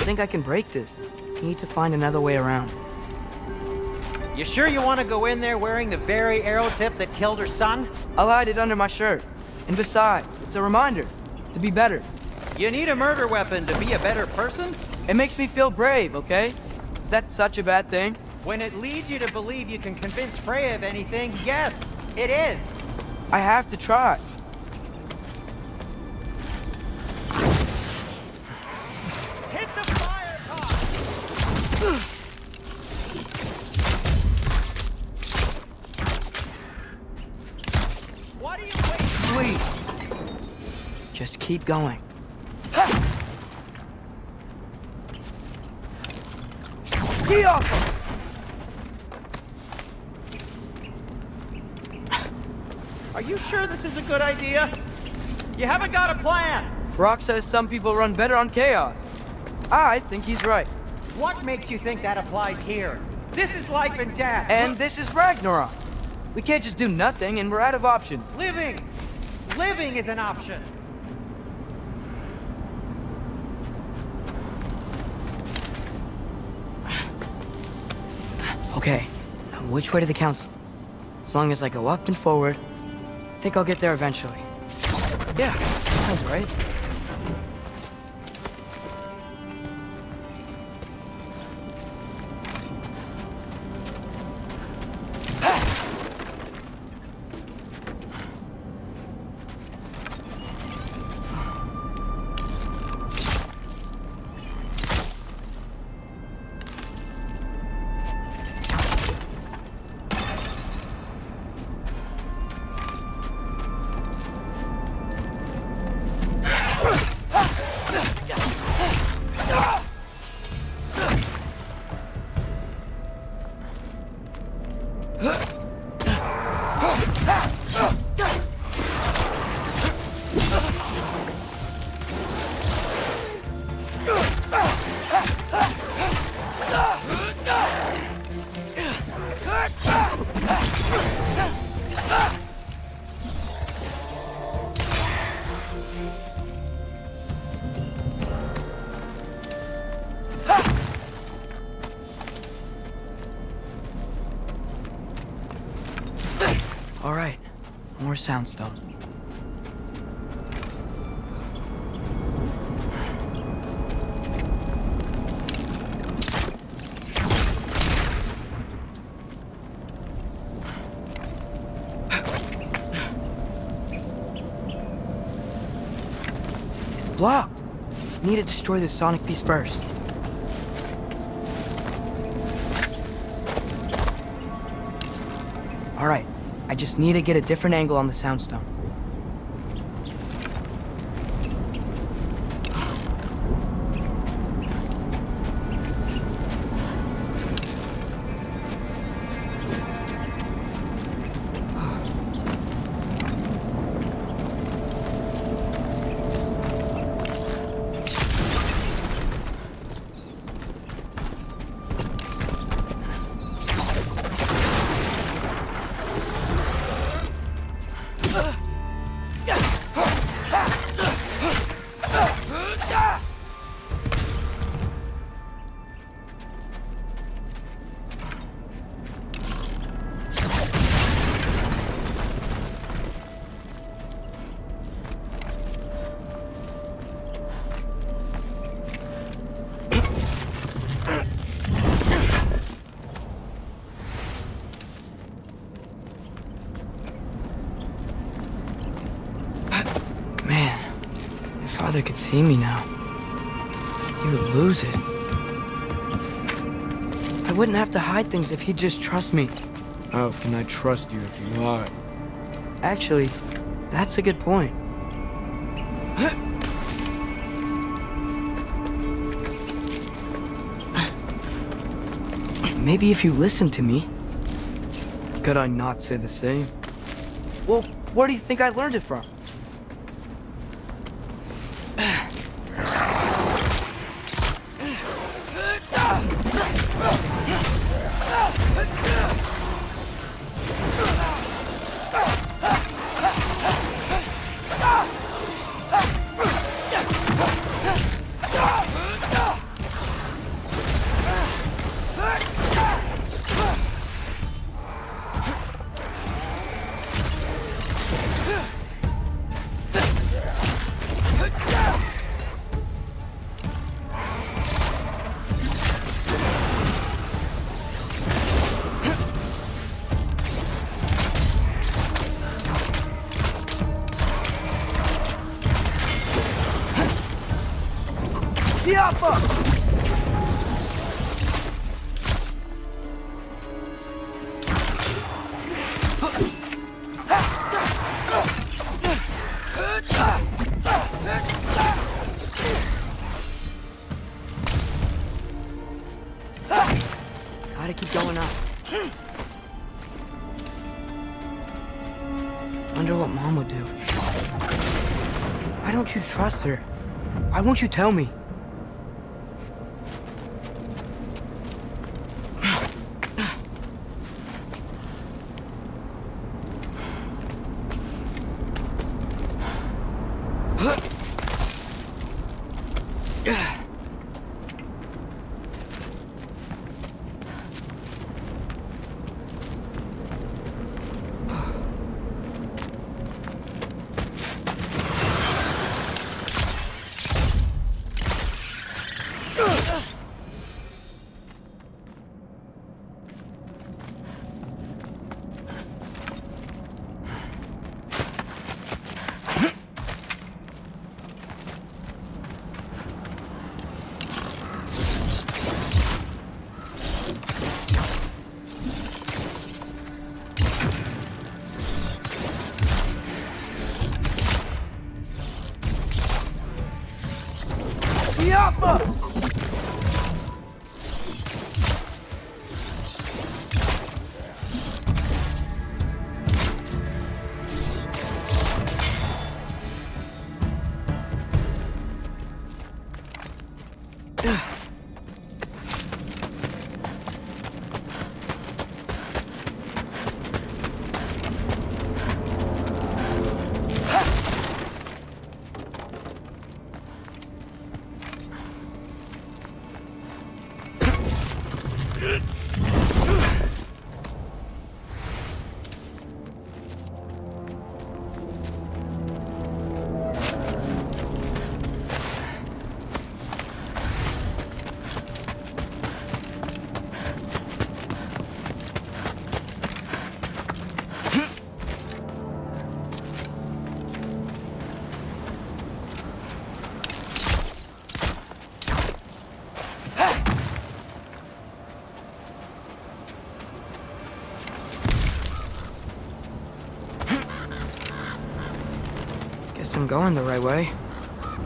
think I can break this. Need to find another way around. You sure you want to go in there wearing the very arrow tip that killed her son? I'll hide it under my shirt. And besides, it's a reminder to be better. You need a murder weapon to be a better person? It makes me feel brave, okay? Is that such a bad thing? When it leads you to believe you can convince Freya of anything, yes, it is. I have to try. Hit the fire top! What are you waiting for? Please. Just keep going. Get up! Are you sure this is a good idea? You haven't got a plan. Brock says some people run better on chaos. I think he's right. What makes you think that applies here? This is life and death. And this is Ragnarok. We can't just do nothing and we're out of options. Living is an option. Okay, now which way to the council? As long as I go up and forward, I think I'll get there eventually. Yeah, sounds right. All right, more soundstone. It's blocked. Need to destroy the sonic piece first. All right. I just need to get a different angle on the soundstone. Father could see me now. He would lose it. I wouldn't have to hide things if he'd just trust me. How can I trust you if you lie? Actually, that's a good point. Maybe if you listened to me. Could I not say the same? Well, where do you think I learned it from? Gotta keep going up. Wonder what Mom would do. Why don't you trust her? Why won't you tell me? Guess I'm going the right way.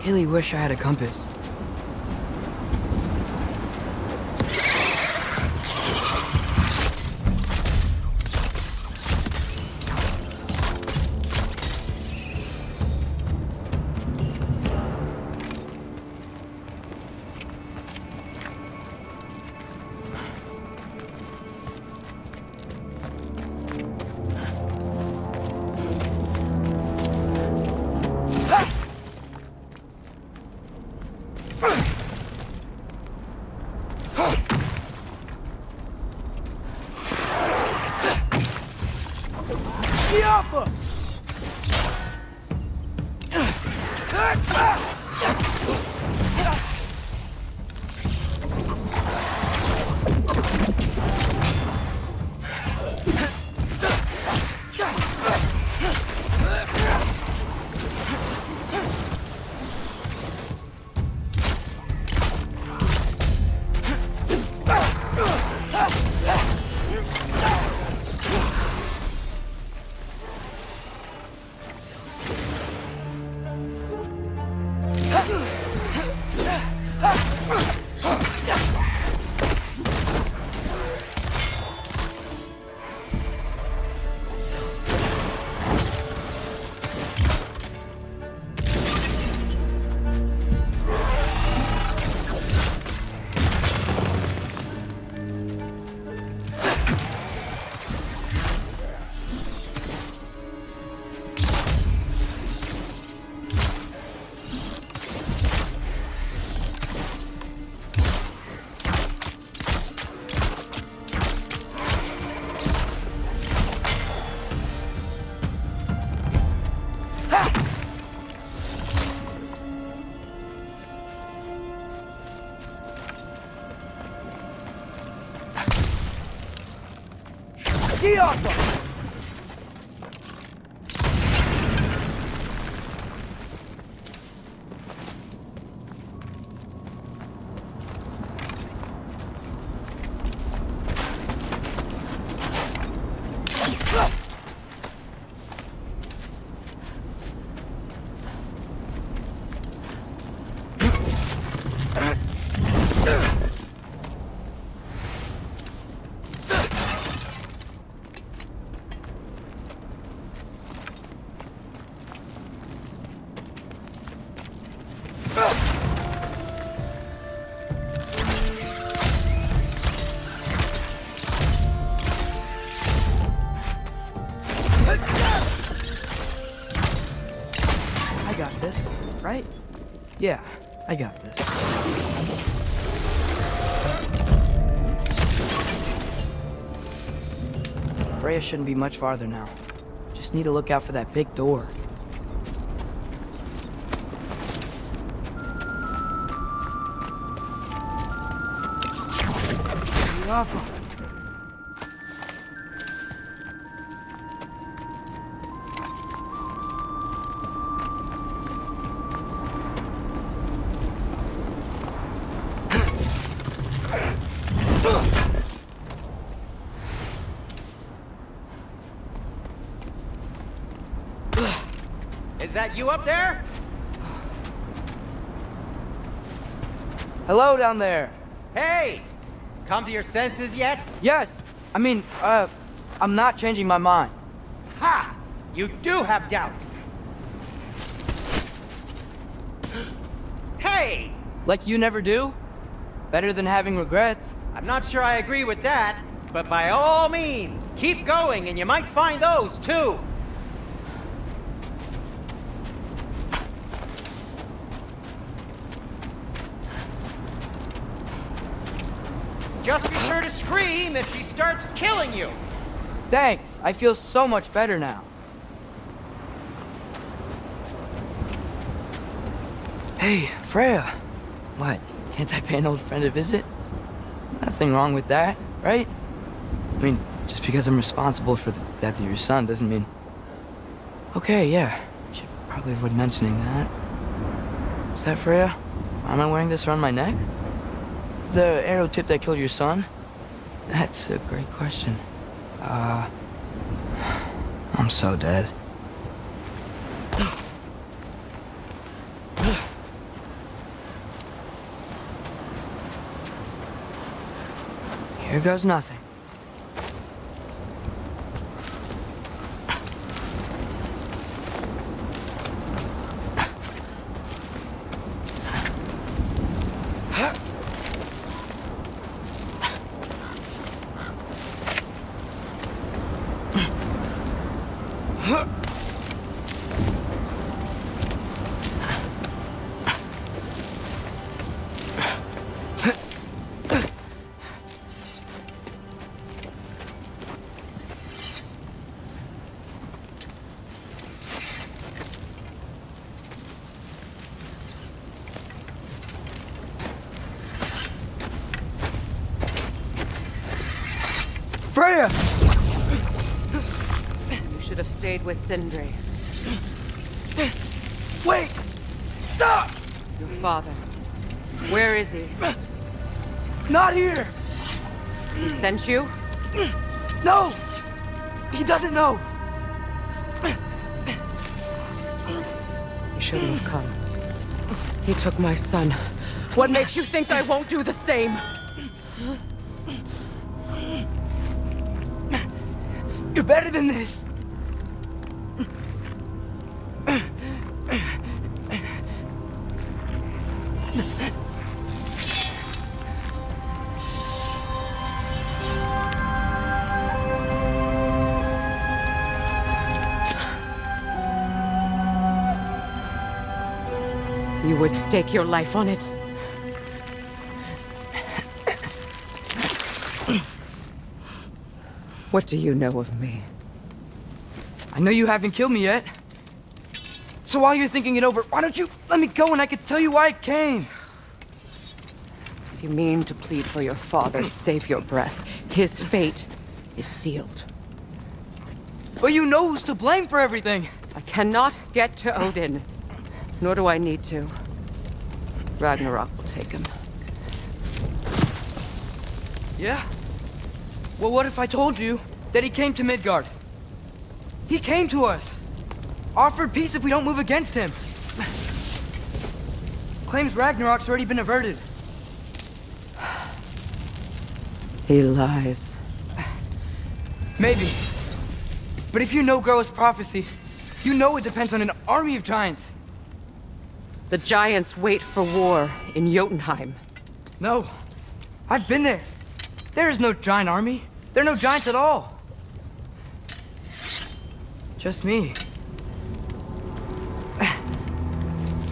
Really wish I had a compass. I got this, right? Yeah, I got this. Freya shouldn't be much farther now. Just need to look out for that big door. Be awful. Is that you up there? Hello down there. Hey! Come to your senses yet? Yes, I mean, I'm not changing my mind. Ha! You do have doubts. Hey! Like you never do? Better than having regrets. I'm not sure I agree with that, but by all means, keep going and you might find those too. Just be sure to scream if she starts killing you. Thanks, I feel so much better now. Hey, Freya. What, can't I pay an old friend a visit? Nothing wrong with that, right? I mean, just because I'm responsible for the death of your son doesn't mean... Okay, yeah, should probably avoid mentioning that. Is that Freya? Why am I wearing this around my neck? The arrow tip that killed your son? That's a great question. I'm so dead. Here goes nothing. Freya! You should have stayed with Sindri. Wait! Stop! Your father. Where is he? Not here! He sent you? No! He doesn't know! You shouldn't have come. He took my son. What makes you think I won't do the same? You're better than this! You would stake your life on it? What do you know of me? I know you haven't killed me yet. So while you're thinking it over, why don't you let me go and I can tell you why I came? If you mean to plead for your father, save your breath. His fate is sealed. But you know who's to blame for everything. I cannot get to Odin. Nor do I need to. Ragnarok will take him. Yeah? Well, what if I told you that he came to Midgard? He came to us. Offered peace if we don't move against him. Claims Ragnarok's already been averted. He lies. Maybe. But if you know Groa's prophecy, you know it depends on an army of giants. The giants wait for war in Jotunheim. No. I've been there. There is no giant army. There are no giants at all. Just me.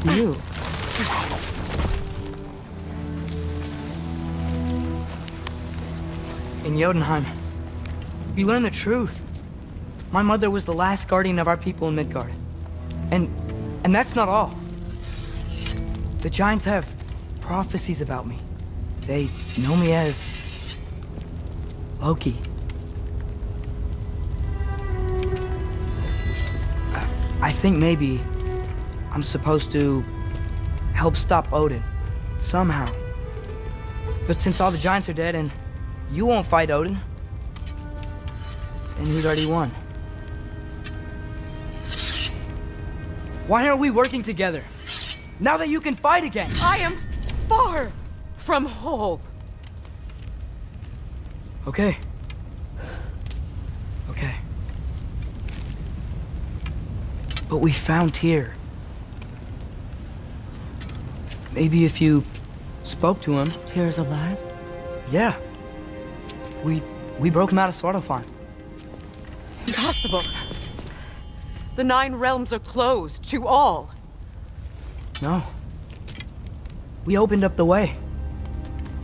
You. In Jotunheim, you learn the truth. My mother was the last guardian of our people in Midgard. And that's not all. The giants have prophecies about me. They know me as Loki. I think maybe I'm supposed to help stop Odin, somehow. But since all the giants are dead and you won't fight Odin, then we'd already won. Why aren't we working together? Now that you can fight again! I am far from whole. Okay. Okay. But we found Tyr. Maybe if you spoke to him. Tyr's alive? Yeah. We broke him out of Svartalfheim. Impossible. The 9 realms are closed to all. No. We opened up the way.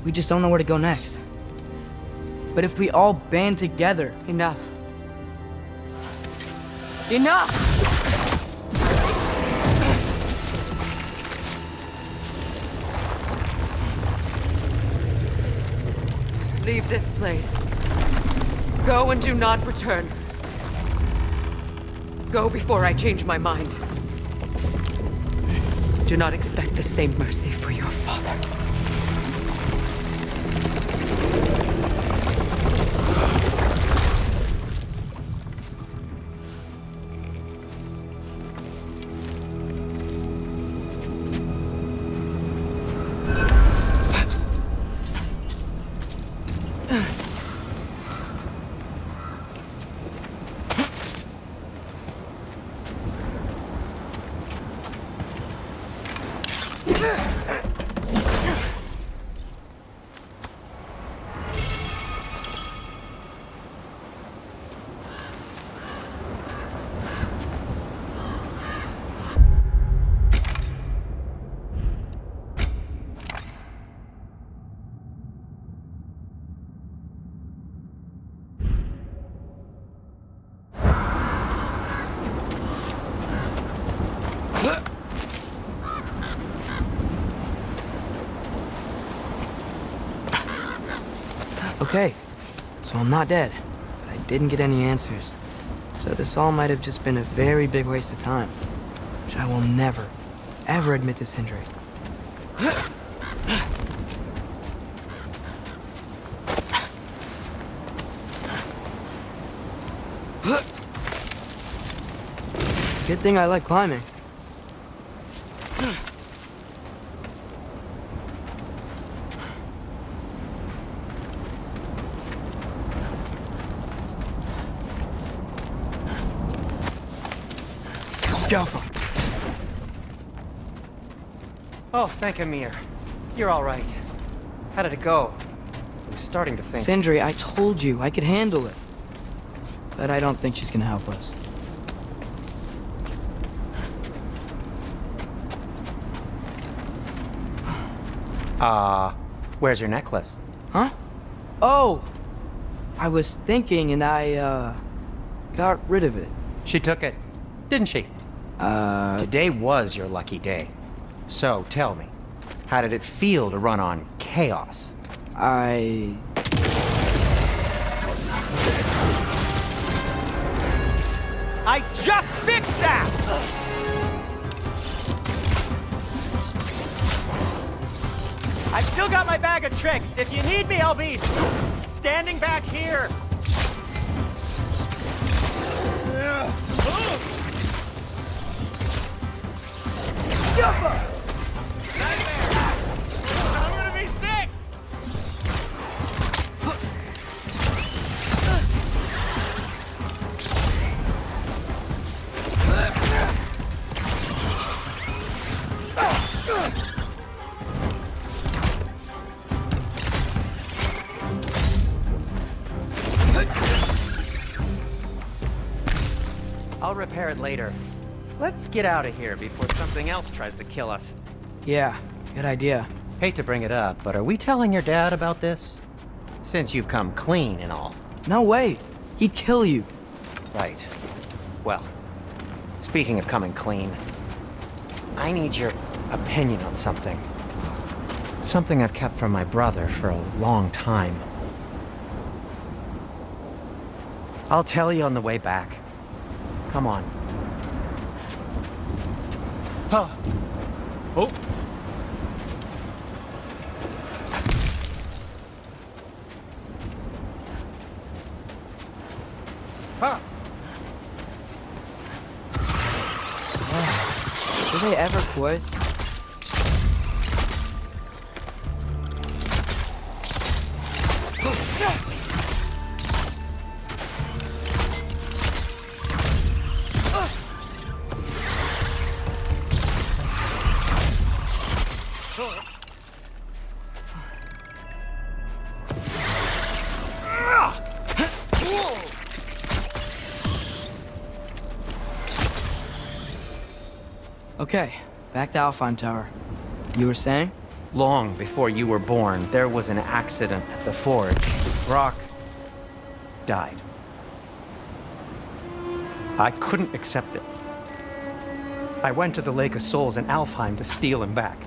We just don't know where to go next. But if we all band together... Enough. Enough! Leave this place. Go and do not return. Go before I change my mind. Do not expect the same mercy for your father. Okay, so I'm not dead, but I didn't get any answers. So this all might have just been a very big waste of time, which I will never, ever admit to Sindri. Good thing I like climbing. Oh, thank Amir. You're all right. How did it go? I was starting to think... Sindri, I told you I could handle it. But I don't think she's gonna help us. Where's your necklace? Huh? Oh! I was thinking and I, got rid of it. She took it, didn't she? Today was your lucky day. So, tell me, how did it feel to run on chaos? I just fixed that! I've still got my bag of tricks. If you need me, I'll be standing back here. Ugh. I'll repair it later. Let's get out of here before something else tries to kill us. Yeah, good idea. Hate to bring it up, but are we telling your dad about this? Since you've come clean and all. No way. He'd kill you. Right. Well, speaking of coming clean, I need your opinion on something. Something I've kept from my brother for a long time. I'll tell you on the way back. Come on. Huh. Oh. Huh. Do they ever quit? Okay, back to Alpine Tower. You were saying? Long before you were born, there was an accident at the forge. Brock died. I couldn't accept it. I went to the Lake of Souls in Alfheim to steal him back.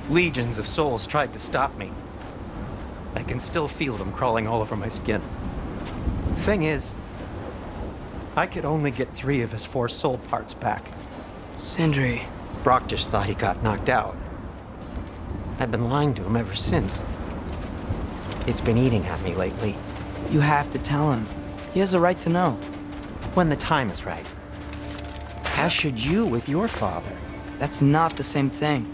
Legions of souls tried to stop me. I can still feel them crawling all over my skin. Thing is, I could only get 3 of his 4 soul parts back. Sindri. Brock just thought he got knocked out. I've been lying to him ever since. It's been eating at me lately. You have to tell him. He has a right to know. When the time is right. As should you with your father. That's not the same thing.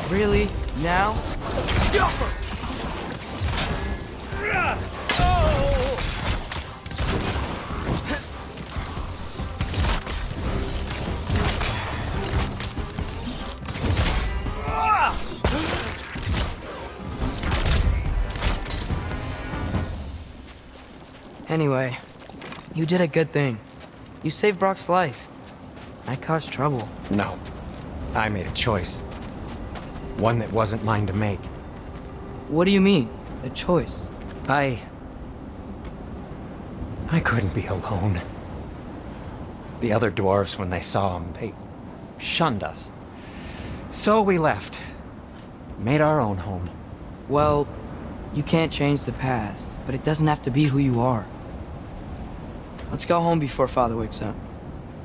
Really? Now? Anyway, you did a good thing. You saved Brock's life. I caused trouble. No. I made a choice. One that wasn't mine to make. What do you mean? A choice? I couldn't be alone. The other dwarves, when they saw him, they shunned us. So we left. Made our own home. Well, you can't change the past, but it doesn't have to be who you are. Let's go home before Father wakes up.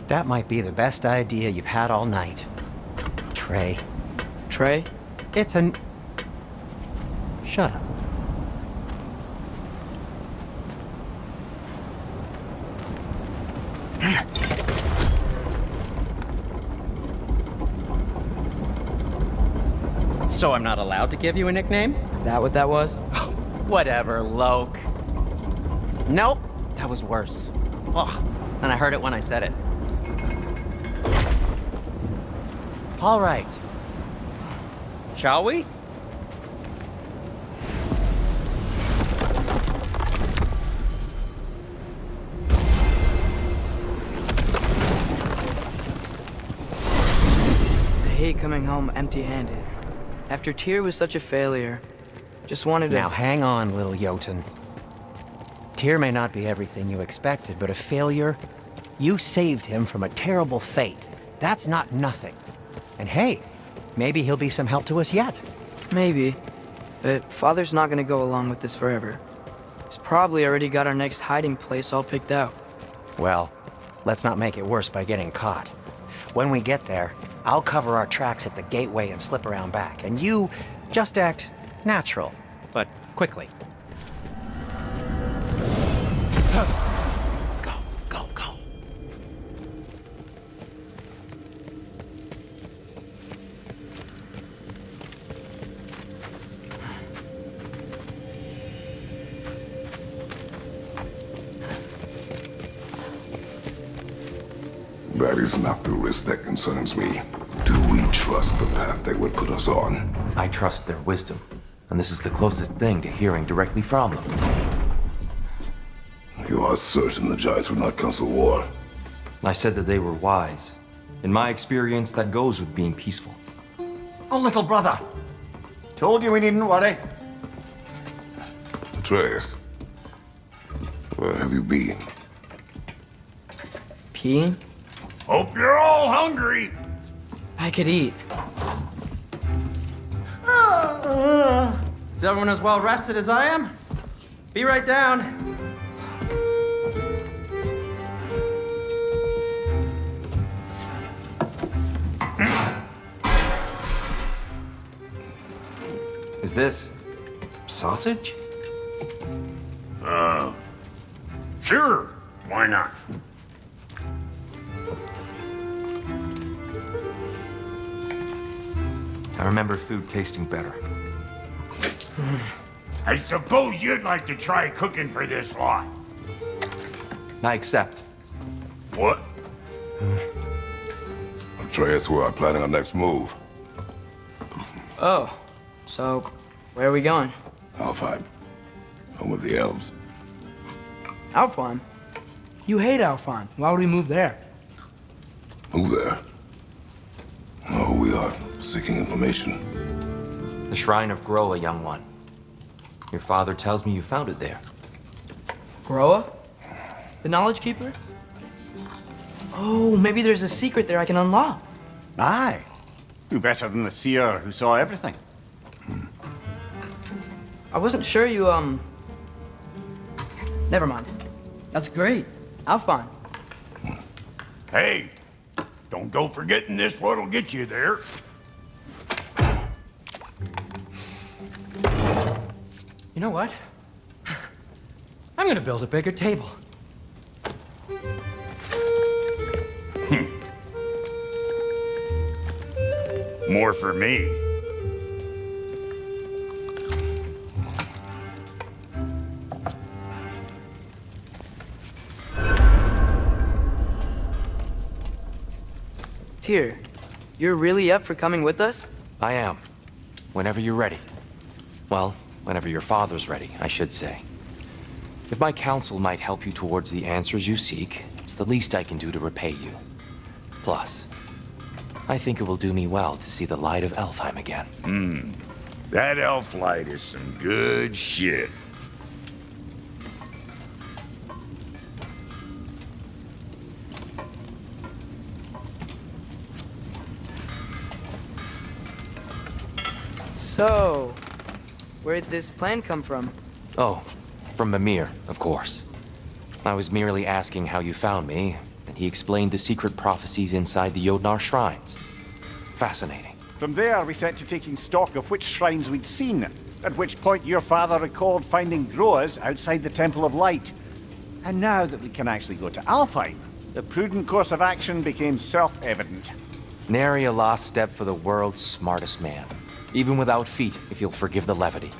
That might be the best idea you've had all night. Trey. Trey? It's an... Shut up. So I'm not allowed to give you a nickname? Is that what that was? Whatever, Loke. Nope, that was worse. Oh, and I heard it when I said it. All right. Shall we? I hate coming home empty-handed. After Tyr was such a failure, just wanted to... Now hang on, little Jotun. Tyr may not be everything you expected, but a failure? You saved him from a terrible fate. That's not nothing. And hey, maybe he'll be some help to us yet. Maybe. But Father's not gonna go along with this forever. He's probably already got our next hiding place all picked out. Well, let's not make it worse by getting caught. When we get there, I'll cover our tracks at the gateway and slip around back. And you just act natural, but quickly. Go, go, go. That is not the risk that concerns me. Do we trust the path they would put us on? I trust their wisdom, and this is the closest thing to hearing directly from them. You are certain the Giants would not counsel war? I said that they were wise. In my experience, that goes with being peaceful. Oh, little brother. Told you we needn't worry. Atreus, where have you been? Peeing? Hope you're all hungry. I could eat. Is everyone as well rested as I am? Be right down. Is this sausage? Sure. Why not? I remember food tasting better. I suppose you'd like to try cooking for this lot. I accept. What? Atreus, we are planning our next move. Oh, so where are we going? Alfheim, home of the elves. Alfheim? You hate Alfheim. Why would we move there? Move there. No, we are seeking information. The Shrine of Groa, young one. Your father tells me you found it there. Groa? The Knowledge Keeper? Oh, maybe there's a secret there I can unlock. Aye. Who better than the seer who saw everything? I wasn't sure you, Never mind. That's great. Alfheim. Hey, don't go forgetting this what'll get you there. You know what? I'm gonna build a bigger table. More for me. Tyr, you're really up for coming with us? I am. Whenever you're ready. Well, whenever your father's ready, I should say. If my counsel might help you towards the answers you seek, it's the least I can do to repay you. Plus, I think it will do me well to see the light of Elfheim again. That elf light is some good shit. So, where'd this plan come from? Oh, from Mimir, of course. I was merely asking how you found me, and he explained the secret prophecies inside the Jotnar shrines. Fascinating. From there, we set to taking stock of which shrines we'd seen, at which point your father recalled finding Groas outside the Temple of Light. And now that we can actually go to Alfheim, the prudent course of action became self-evident. Nary a lost step for the world's smartest man. Even without feet, if you'll forgive the levity.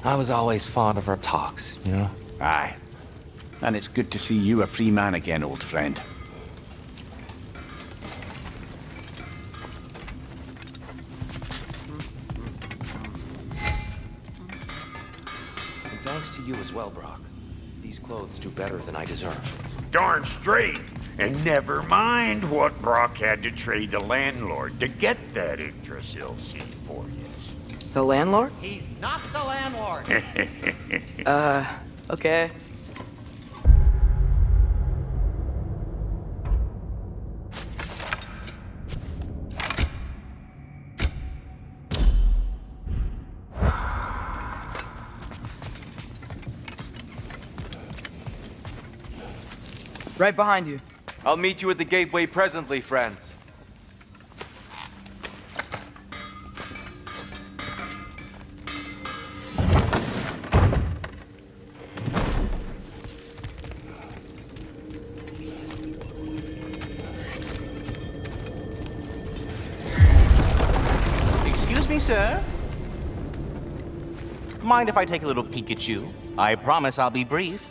I was always fond of our talks, you know? Aye. And it's good to see you a free man again, old friend. And thanks to you as well, Brock. These clothes do better than I deserve. Darn straight. And never mind what Brock had to trade the landlord to get that Yggdrasil seed for you. The landlord? He's not the landlord. Okay. Right behind you. I'll meet you at the gateway presently, friends. Excuse me, sir. Mind if I take a little peek at you? I promise I'll be brief.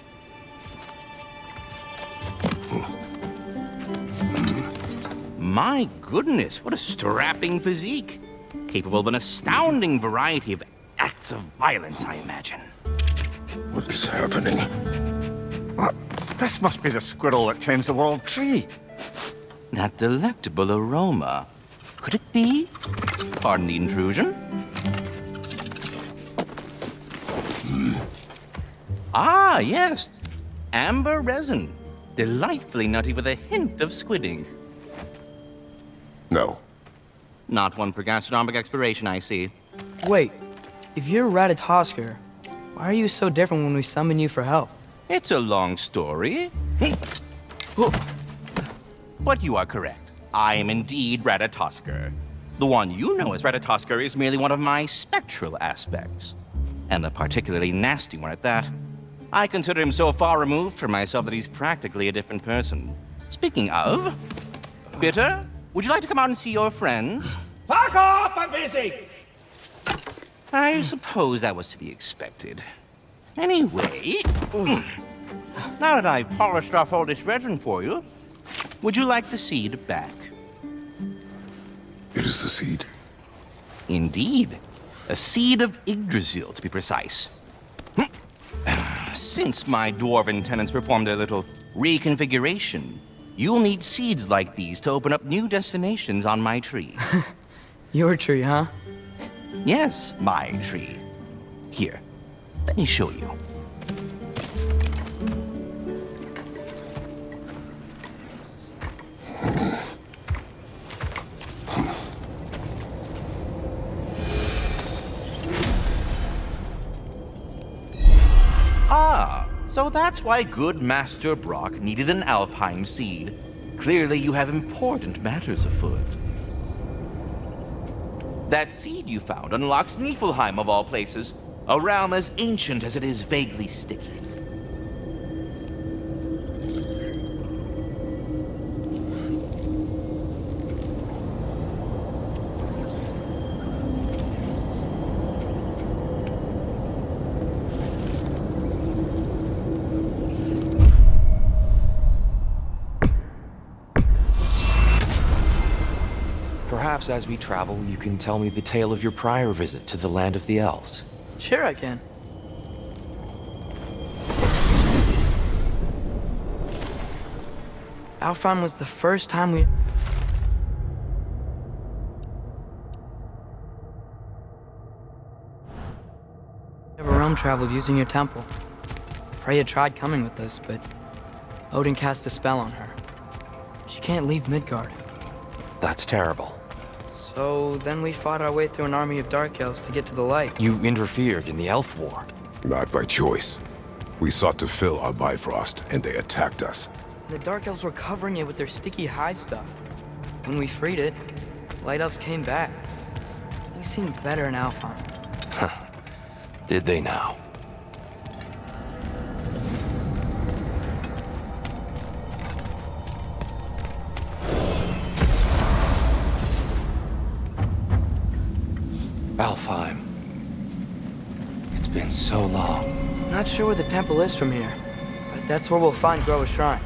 My goodness, what a strapping physique. Capable of an astounding variety of acts of violence, I imagine. What is happening? What? This must be the squirrel that tends the world tree. That delectable aroma. Could it be? Pardon the intrusion. Ah, yes. Amber resin. Delightfully nutty with a hint of squid ink. No. Not one for gastronomic exploration, I see. Wait, if you're Ratatosker, why are you so different when we summon you for help? It's a long story. But you are correct. I am indeed Ratatosker. The one you know as Ratatosker is merely one of my spectral aspects. And a particularly nasty one at that. I consider him so far removed from myself that he's practically a different person. Speaking of, Bitter, would you like to come out and see your friends? Fuck off! I'm busy! I suppose that was to be expected. Anyway, now that I've polished off all this resin for you, would you like the seed back? It is the seed. Indeed. A seed of Yggdrasil, to be precise. Since my dwarven tenants performed their little reconfiguration, you'll need seeds like these to open up new destinations on my tree. Your tree, huh? Yes, my tree. Here, let me show you. Ah, so that's why good Master Brock needed an Alpine seed. Clearly you have important matters afoot. That seed you found unlocks Niflheim of all places, a realm as ancient as it is vaguely sticky. Perhaps as we travel, you can tell me the tale of your prior visit to the land of the elves. Sure I can. Alfheim was the first time we... ever realm traveled using your temple. Freya tried coming with us, but Odin cast a spell on her. She can't leave Midgard. That's terrible. So then we fought our way through an army of dark elves to get to the light. You interfered in the Elf War. Not by choice. We sought to fill our Bifrost, and they attacked us. The dark elves were covering it with their sticky hive stuff. When we freed it, light elves came back. They seemed better in Alfheim. Did they now? Alfheim. It's been so long. Not sure where the temple is from here, but that's where we'll find Groa's shrine.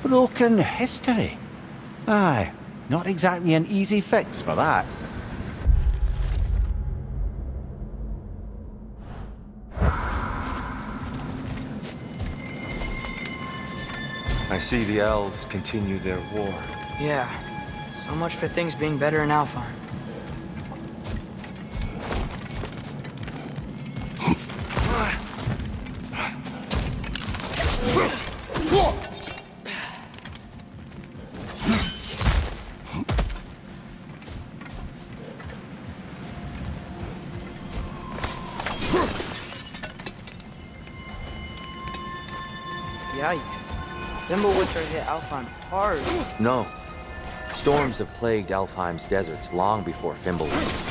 Broken history. Aye, not exactly an easy fix for that. I see the elves continue their war. Yeah, so much for things being better in Alfheim. Yikes. Thimblewitcher hit Alfheim hard. No. Storms have plagued Alfheim's deserts long before Fimbulwinter.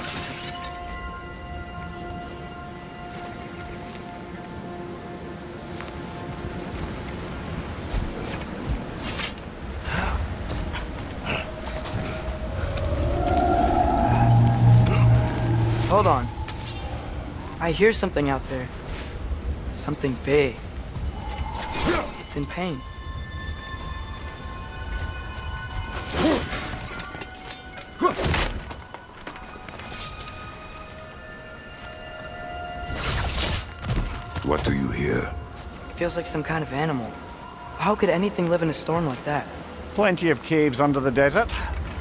Hold on. I hear something out there. Something big. It's in pain. What do you hear? Feels like some kind of animal. How could anything live in a storm like that? Plenty of caves under the desert.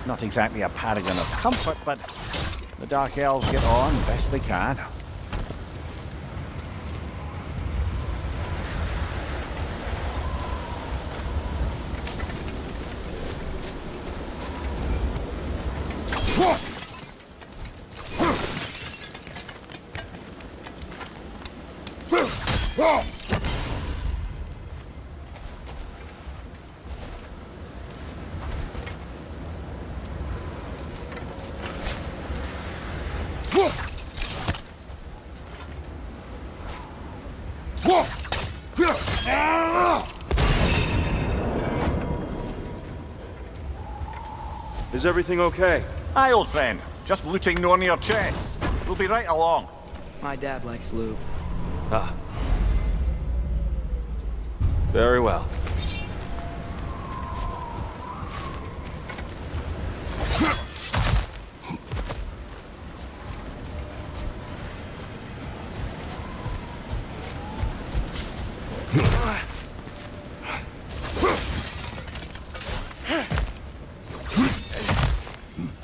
Not exactly a paragon of comfort, but the Dark Elves get on best they can. Is everything okay? Aye, old friend. Just looting one of your chests. We'll be right along. My dad likes loot. Ah. Very well.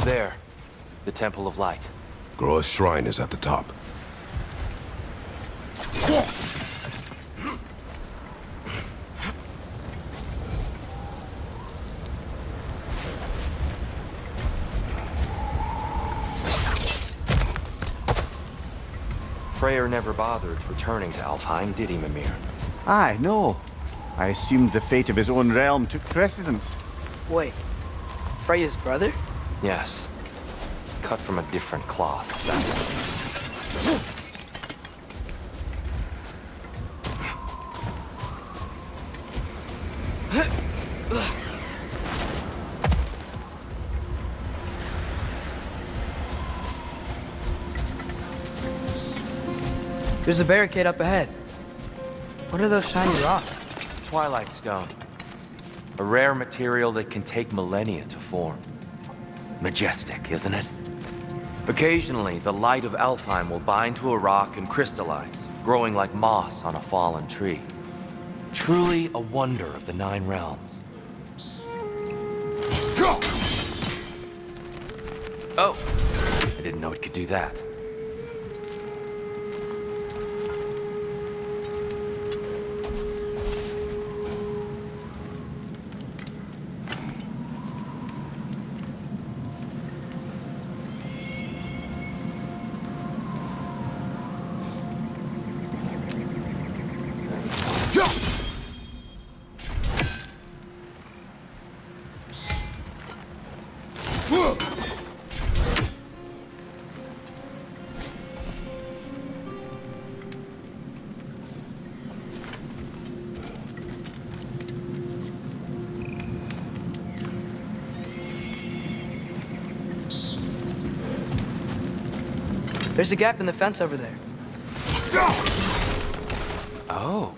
There. The Temple of Light. Groa's shrine is at the top. Freyr never bothered returning to Alfheim, did he, Mimir? Aye, no. I assumed the fate of his own realm took precedence. Wait, Freya's brother? Yes. Cut from a different cloth, that's There's a barricade up ahead. What are those shiny rocks? Twilight Stone. A rare material that can take millennia to form. Majestic, isn't it? Occasionally, the light of Alfheim will bind to a rock and crystallize, growing like moss on a fallen tree. Truly a wonder of the Nine Realms. Oh! I didn't know it could do that. There's a gap in the fence over there. Oh.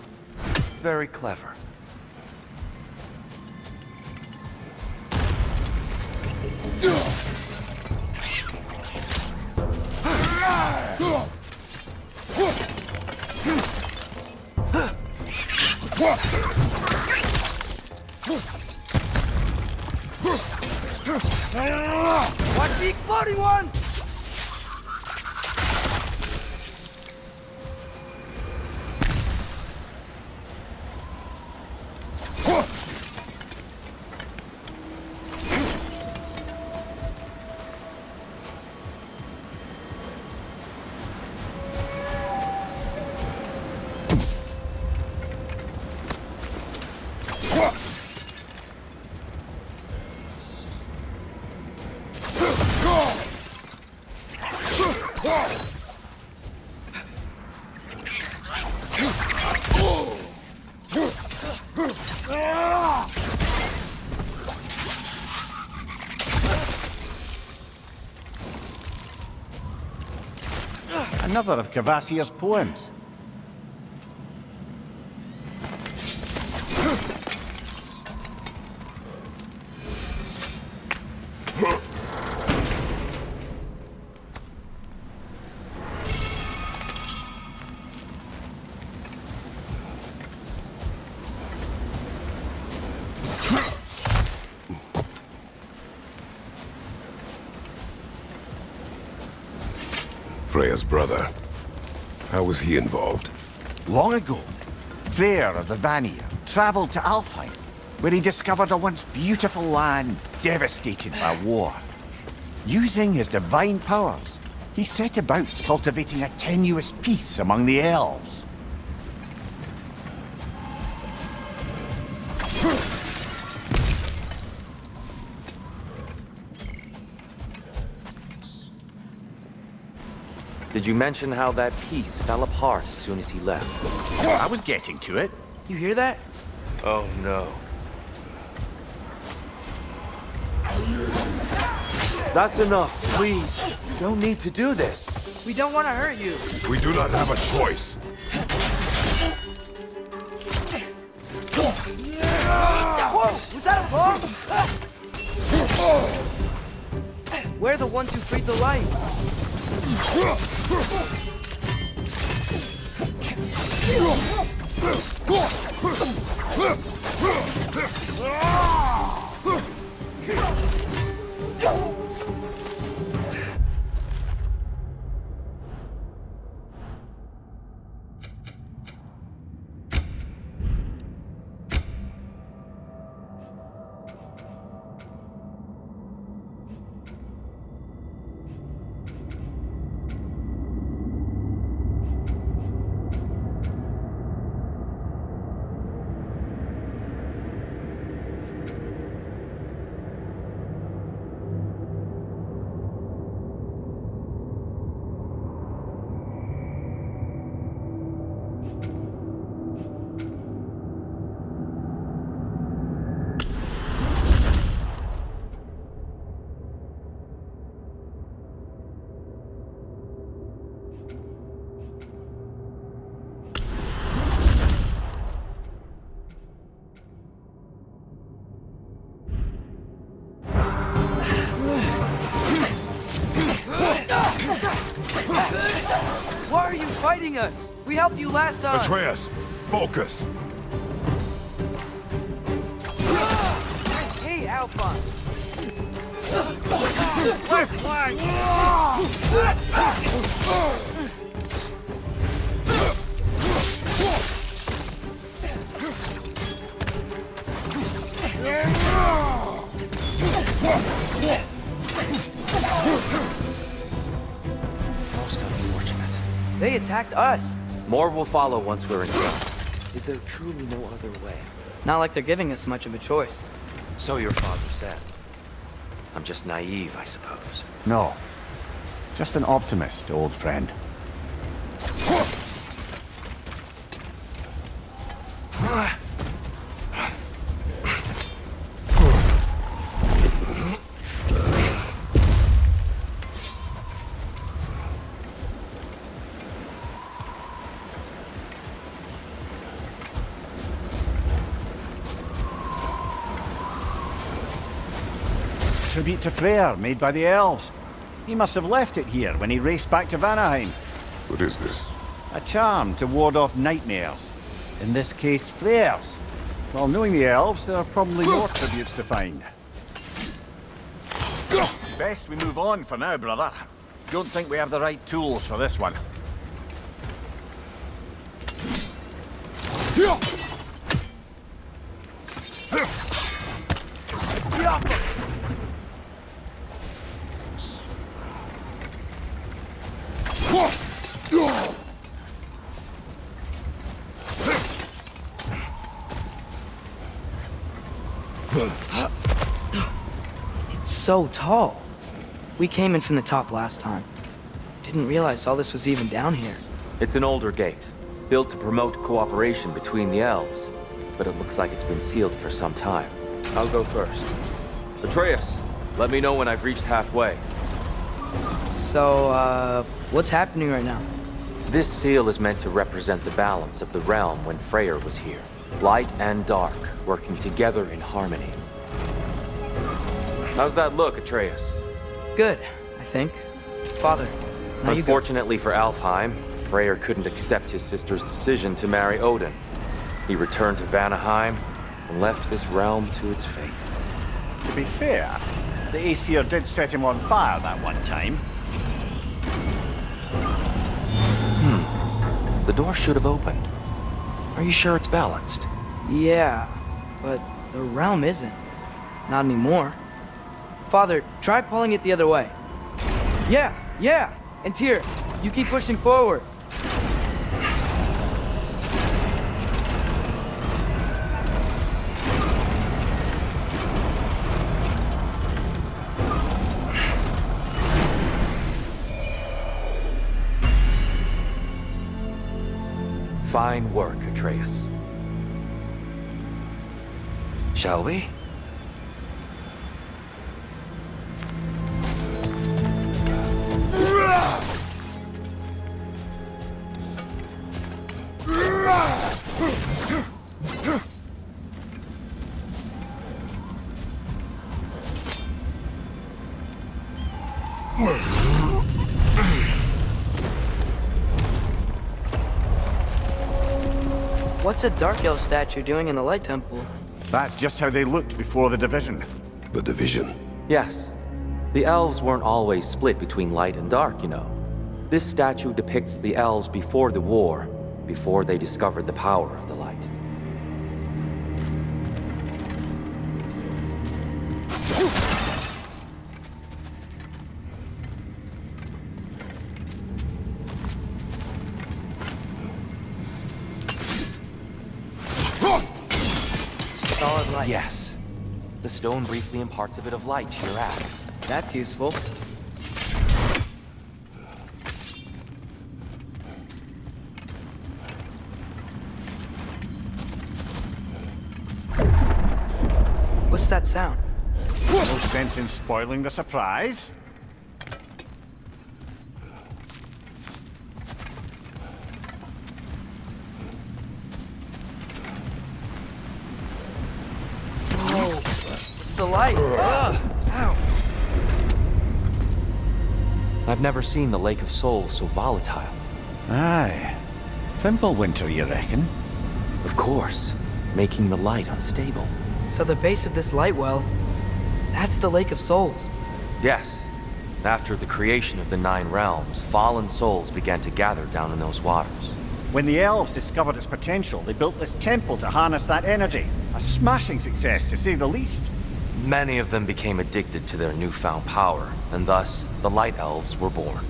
Very clever. Watch the exploding one! Another of Kvasir's poems. Freya's brother. How was he involved? Long ago, Freyr of the Vanir travelled to Alfheim, where he discovered a once beautiful land devastated by war. Using his divine powers, he set about cultivating a tenuous peace among the elves. Did you mention how that piece fell apart as soon as he left? I was getting to it. You hear that? Oh no. That's enough, please. Don't need to do this. We don't want to hurt you. We do not have a choice. Whoa! Was that a bomb? We're the ones who breathe the light. Why are you fighting us? We helped you last time. Atreus, focus. Hey, Alphonse. Left flank! Most unfortunate. They attacked us. More will follow once we're in here. Is there truly no other way? Not like they're giving us much of a choice. So your father said. I'm just naive, I suppose. No. Just an optimist, old friend. Tribute to Freyr, made by the elves. He must have left it here when he raced back to Vanaheim. What is this? A charm to ward off nightmares. In this case, Freyr's. While knowing the elves, there are probably more tributes to find. Best we move on for now, brother. Don't think we have the right tools for this one. It's so tall. We came in from the top last time. Didn't realize all this was even down here. It's an older gate, built to promote cooperation between the elves. But it looks like it's been sealed for some time. I'll go first. Atreus, let me know when I've reached halfway. So, what's happening right now? This seal is meant to represent the balance of the realm when Freyr was here. Light and dark, working together in harmony. How's that look, Atreus? Good, I think. Father, now you go. Unfortunately for Alfheim, Freyr couldn't accept his sister's decision to marry Odin. He returned to Vanaheim and left this realm to its fate. To be fair, the Aesir did set him on fire that one time. The door should have opened. Are you sure it's balanced? Yeah, but the realm isn't. Not anymore. Father, try pulling it the other way. Yeah! And Tyr, you keep pushing forward. Fine work, Atreus. Shall we? What's a Dark Elf statue doing in the Light Temple? That's just how they looked before the division. The division. Yes. The elves weren't always split between light and dark, you know. This statue depicts the elves before the war, before they discovered the power of the light. Solid light. Yes. The stone briefly imparts a bit of light to your axe. That's useful. What's that sound? No sense in spoiling the surprise. It's the light. Ow. I've never seen the Lake of Souls so volatile. Aye. Fimbulwinter, you reckon? Of course, making the light unstable. So the base of this light well, that's the Lake of Souls. Yes. After the creation of the Nine Realms, fallen souls began to gather down in those waters. When the elves discovered its potential, they built this temple to harness that energy. A smashing success, to say the least. Many of them became addicted to their newfound power, and thus, the Light Elves were born.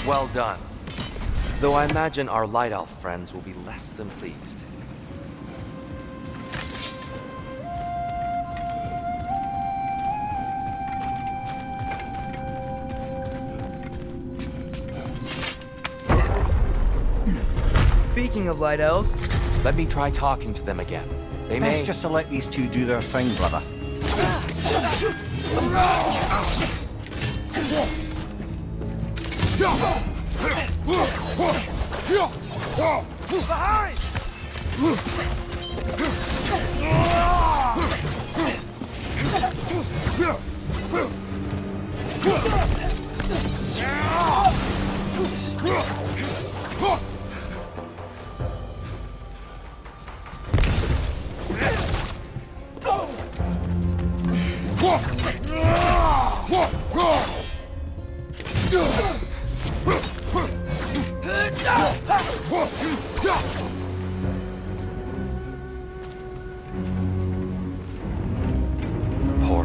Well done. Though I imagine our Light Elf friends will be less than pleased. Speaking of Light Elves, Let me try talking to them again. They may... Best just to let these two do their thing, brother.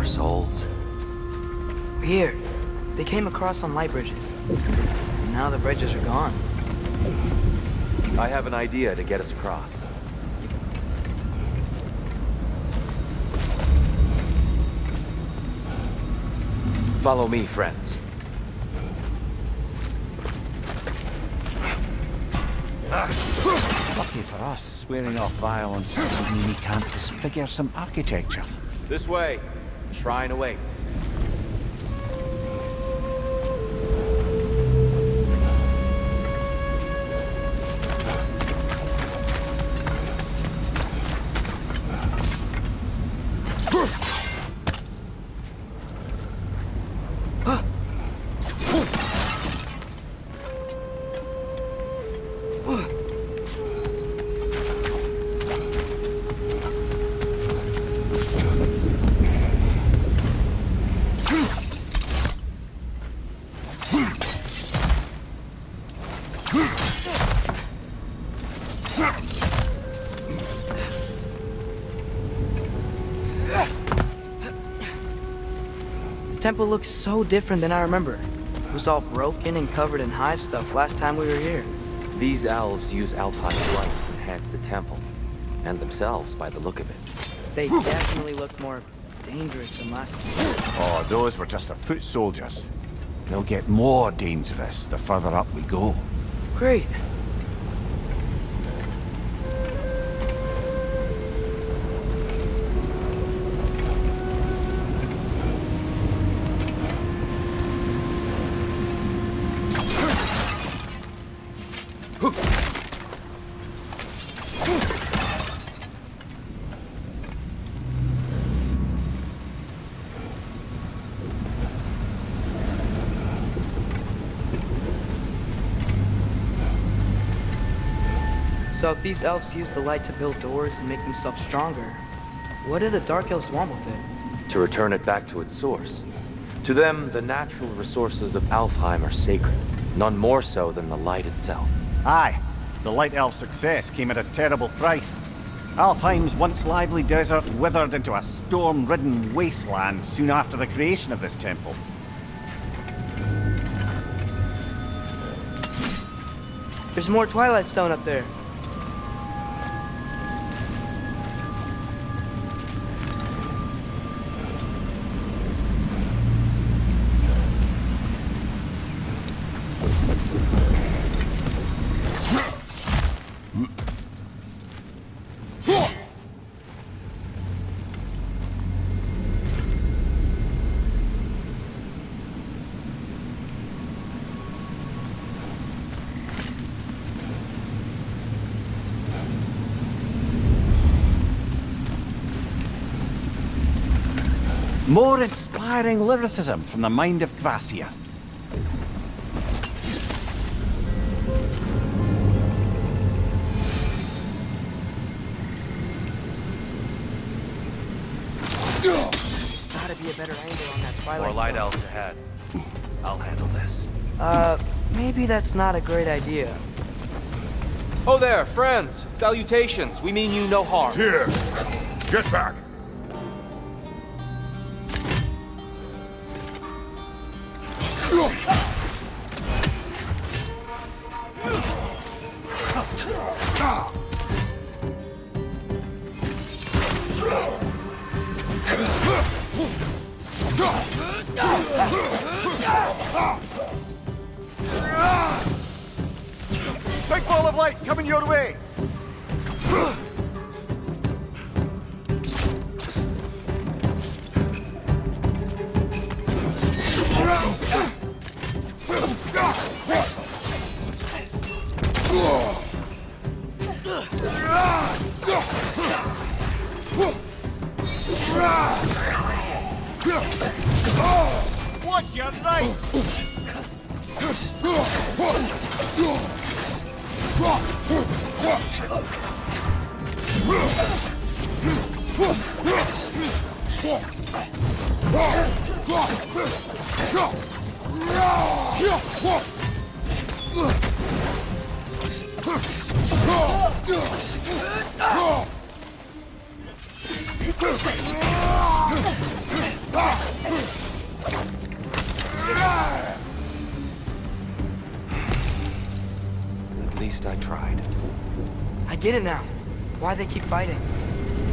souls. Here. They came across on light bridges. And now the bridges are gone. I have an idea to get us across. Follow me, friends. Lucky for us, swearing off violence doesn't mean we can't disfigure some architecture. This way. The shrine awaits. The temple looks so different than I remember. It was all broken and covered in hive stuff last time we were here. These elves use Alpine light to enhance the temple, and themselves by the look of it. They definitely look more dangerous than last time. Oh, those were just the foot soldiers. They'll get more dangerous the further up we go. Great. So if these elves use the light to build doors and make themselves stronger, what do the Dark Elves want with it? To return it back to its source. To them, the natural resources of Alfheim are sacred, none more so than the light itself. Aye, the Light Elf success came at a terrible price. Alfheim's once lively desert withered into a storm-ridden wasteland soon after the creation of this temple. There's more Twilight Stone up there. More inspiring lyricism from the mind of Kvasir. Gotta be a better angle on that Twilight More light Stone. elves ahead. I'll handle this. Maybe that's not a great idea. Oh there, friends! Salutations! We mean you no harm. Here! Get back! Big ball of light coming your way! Watch your right! get it now. Why they keep fighting.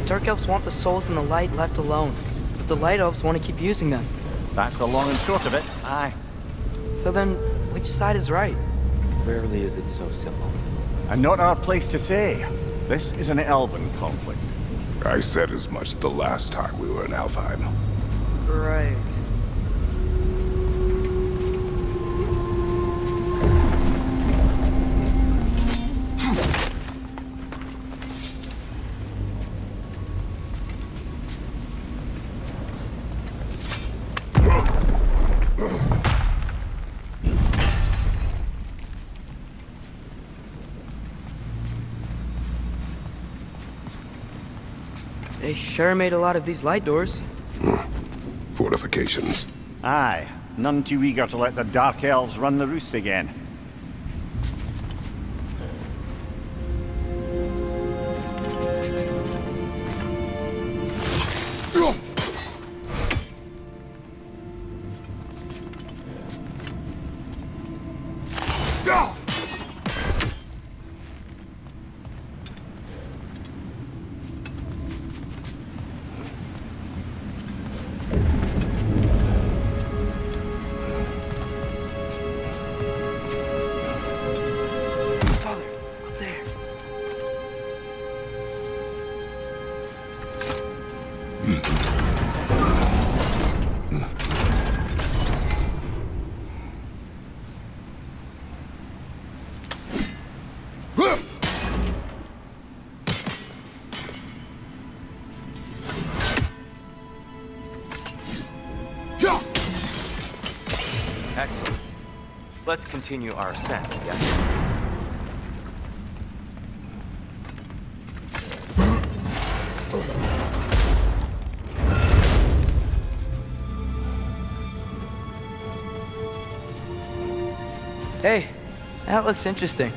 Dark elves want the souls in the light left alone, but the light elves want to keep using them. That's the long and short of it. Aye. So then, which side is right? Rarely is it so simple. And not our place to say. This is an elven conflict. I said as much the last time we were in Alfheim. Right. They sure made a lot of these light doors. Fortifications. Aye. None too eager to let the Dark Elves run the roost again. Excellent. Let's continue our ascent, yes? Hey, that looks interesting.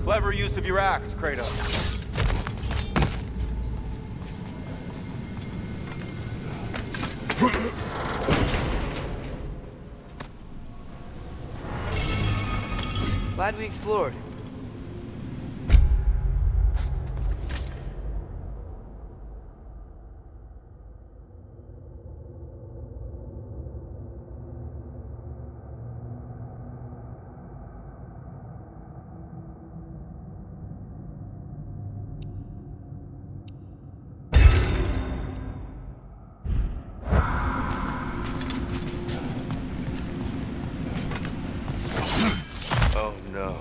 Clever use of your axe, Kratos. Glad we explored. Oh no.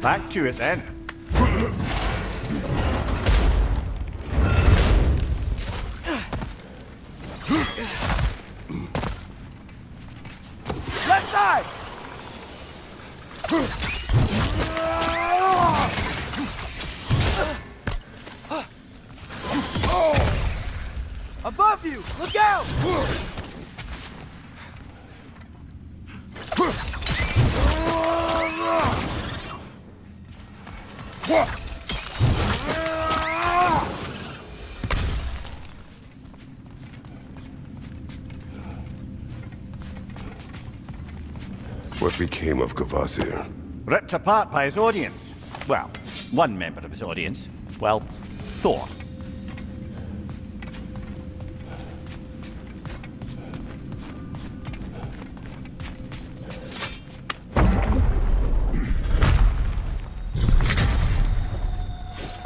Back to it then. Left side! Above you! you! Look out! What became of Kvasir? Ripped apart by his audience. Well, one member of his audience. Well, Thor.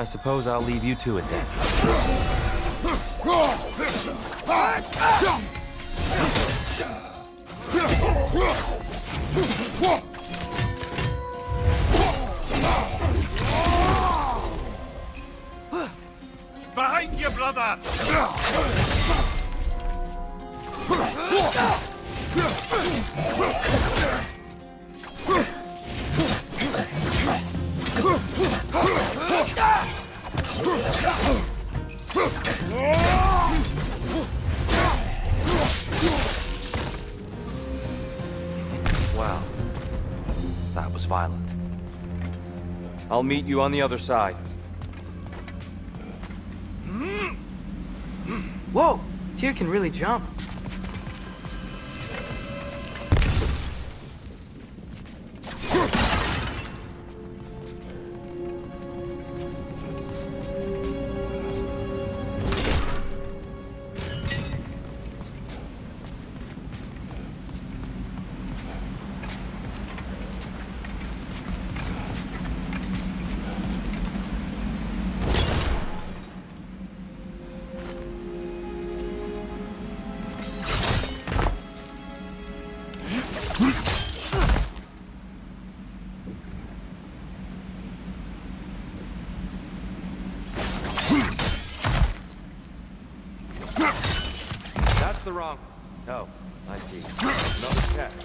I suppose I'll leave you to it then. Behind you, brother! Wow. That was violent. I'll meet you on the other side. Whoa! Tyr can really jump. That's the wrong... Oh, I see. Another test.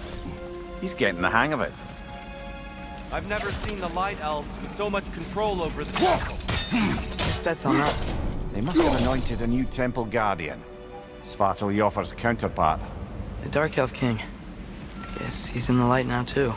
He's getting the hang of it. I've never seen the Light Elves with so much control over the temple. Guess that's on us. They must have anointed a new temple guardian. Svartal Jofr's counterpart. The Dark Elf King. Guess he's in the light now, too.